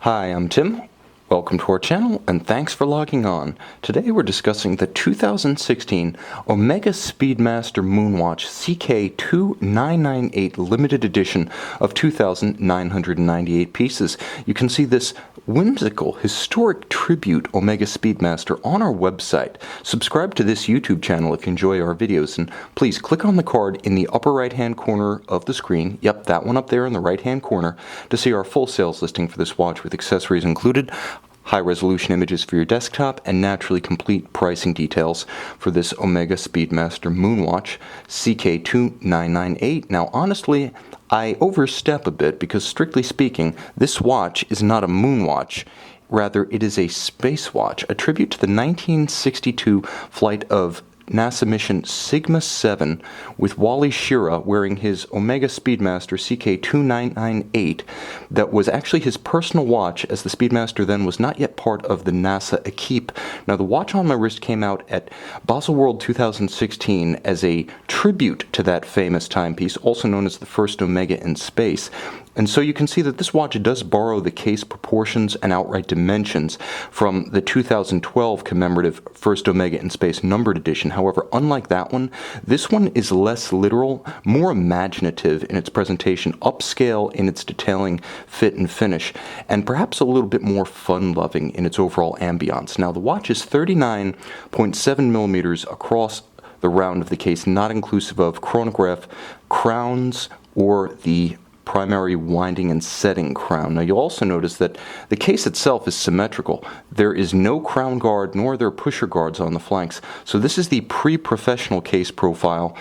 Hi, I'm Tim. Welcome to our channel, and thanks for logging on. Today we're discussing the 2016 Omega Speedmaster Moonwatch CK2998 limited edition of 2,998 pieces. You can see this whimsical, historic tribute Omega Speedmaster on our website. Subscribe to this YouTube channel if you enjoy our videos, and please click on the card in the upper right-hand corner of the screen, yep, that one up there in the right-hand corner, to see our full sales listing for this watch with accessories included, high-resolution images for your desktop, and naturally complete pricing details for this Omega Speedmaster Moonwatch CK2998. Now, honestly, I overstep a bit because, strictly speaking, this watch is not a moonwatch. Rather, it is a space watch, a tribute to the 1962 flight of NASA mission Sigma 7 with Wally Schirra wearing his Omega Speedmaster CK2998 that was actually his personal watch, as the Speedmaster then was not yet part of the NASA equipe. Now, the watch on my wrist came out at Basel World 2016 as a tribute to that famous timepiece, also known as the first Omega in space. And so you can see that this watch does borrow the case proportions and outright dimensions from the 2012 commemorative First Omega in Space numbered edition. However, unlike that one, this one is less literal, more imaginative in its presentation, upscale in its detailing, fit, and finish, and perhaps a little bit more fun-loving in its overall ambiance. Now, the watch is 39.7 millimeters across the round of the case, not inclusive of chronograph crowns or the primary winding and setting crown. Now, you'll also notice that the case itself is symmetrical. There is no crown guard, nor are there pusher guards on the flanks. So this is the pre-professional case profile,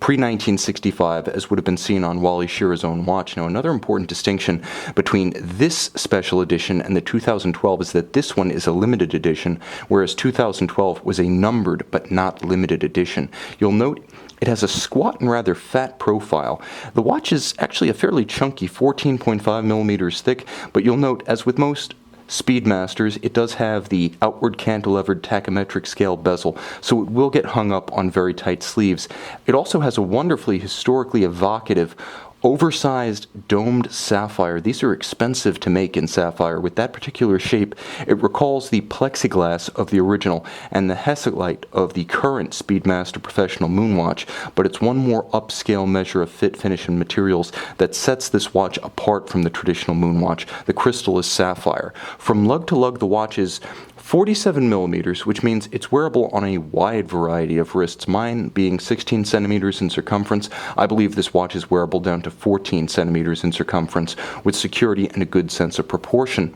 pre-1965, as would have been seen on Wally Schirra's own watch. Now, another important distinction between this special edition and the 2012 is that this one is a limited edition, whereas 2012 was a numbered but not limited edition. You'll note it has a squat and rather fat profile. The watch is actually a fairly chunky 14.5 millimeters thick, but you'll note, as with most Speedmasters, it does have the outward cantilevered tachymetric scale bezel, so it will get hung up on very tight sleeves. It also has a wonderfully historically evocative oversized domed sapphire. These are expensive to make in sapphire. With that particular shape, it recalls the plexiglass of the original and the hesselite of the current Speedmaster Professional Moonwatch, but it's one more upscale measure of fit, finish, and materials that sets this watch apart from the traditional Moonwatch. The crystal is sapphire. From lug to lug, the watch is 47 millimeters, which means it's wearable on a wide variety of wrists, mine being 16 centimeters in circumference. I believe this watch is wearable down to 14 centimeters in circumference with security and a good sense of proportion.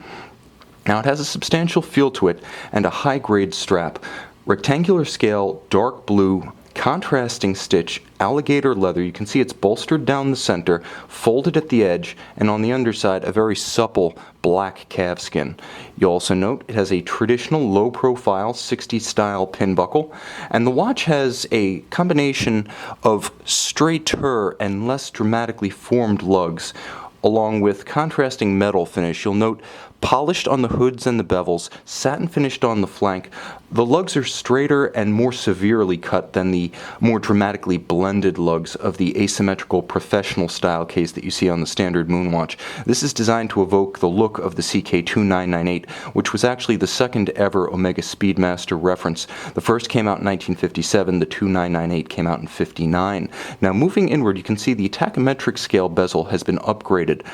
Now, it has a substantial feel to it and a high-grade strap. Rectangular scale, dark blue, contrasting stitch, alligator leather. You can see it's bolstered down the center, folded at the edge, and on the underside a very supple black calfskin. You also note it has a traditional low-profile 60s style pin buckle, and the watch has a combination of straighter and less dramatically formed lugs, along with contrasting metal finish. You'll note polished on the hoods and the bevels, satin finished on the flank. The lugs are straighter and more severely cut than the more dramatically blended lugs of the asymmetrical professional style case that you see on the standard Moonwatch. This is designed to evoke the look of the CK2998, which was actually the second ever Omega Speedmaster reference. The first came out in 1957, the 2998 came out in 59. Now, moving inward, you can see the tachymetric scale bezel has been upgraded.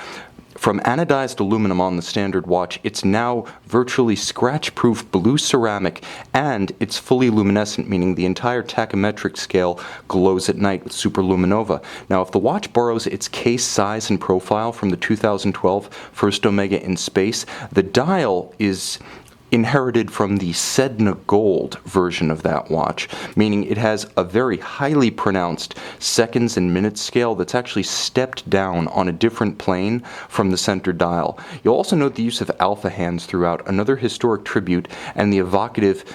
From anodized aluminum on the standard watch, it's now virtually scratch-proof blue ceramic, and it's fully luminescent, meaning the entire tachymetric scale glows at night with superluminova. Now, if the watch borrows its case size and profile from the 2012 First Omega in Space, the dial is inherited from the Sedna Gold version of that watch, meaning it has a very highly pronounced seconds and minutes scale that's actually stepped down on a different plane from the center dial. You'll also note the use of alpha hands throughout, another historic tribute, and the evocative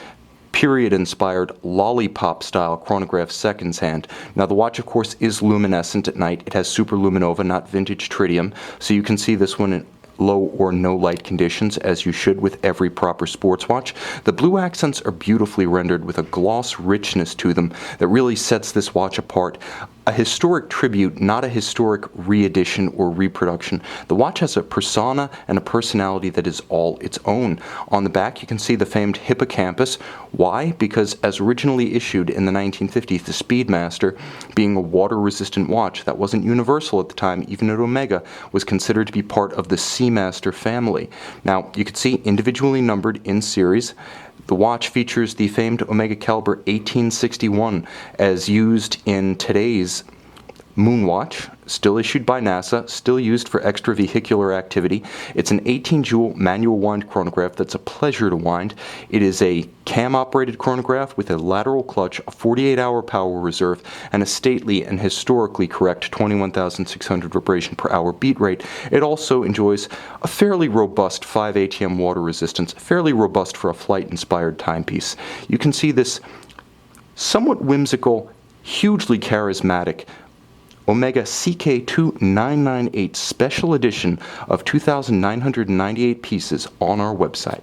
period-inspired lollipop-style chronograph seconds hand. Now, the watch, of course, is luminescent at night. It has superluminova, not vintage tritium, so you can see this one in low or no light conditions, as you should with every proper sports watch. The blue accents are beautifully rendered with a gloss richness to them that really sets this watch apart. a historic tribute, not a historic re-edition or reproduction. The watch has a persona and a personality that is all its own. On the back you can see the famed hippocampus. Why? Because as originally issued in the 1950s, the Speedmaster, being a water-resistant watch that wasn't universal at the time, even at Omega, was considered to be part of the Seamaster family. Now, you can see individually numbered in series. The watch features the famed Omega caliber 1861 as used in today's Moonwatch, still issued by NASA, still used for extravehicular activity. It's an 18-jewel manual wind chronograph that's a pleasure to wind. It is a cam-operated chronograph with a lateral clutch, a 48-hour power reserve, and a stately and historically correct 21,600 vibration per hour beat rate. It also enjoys a fairly robust 5 ATM water resistance, fairly robust for a flight-inspired timepiece. You can see this somewhat whimsical, hugely charismatic Omega CK2998 special edition of 2,998 pieces on our website.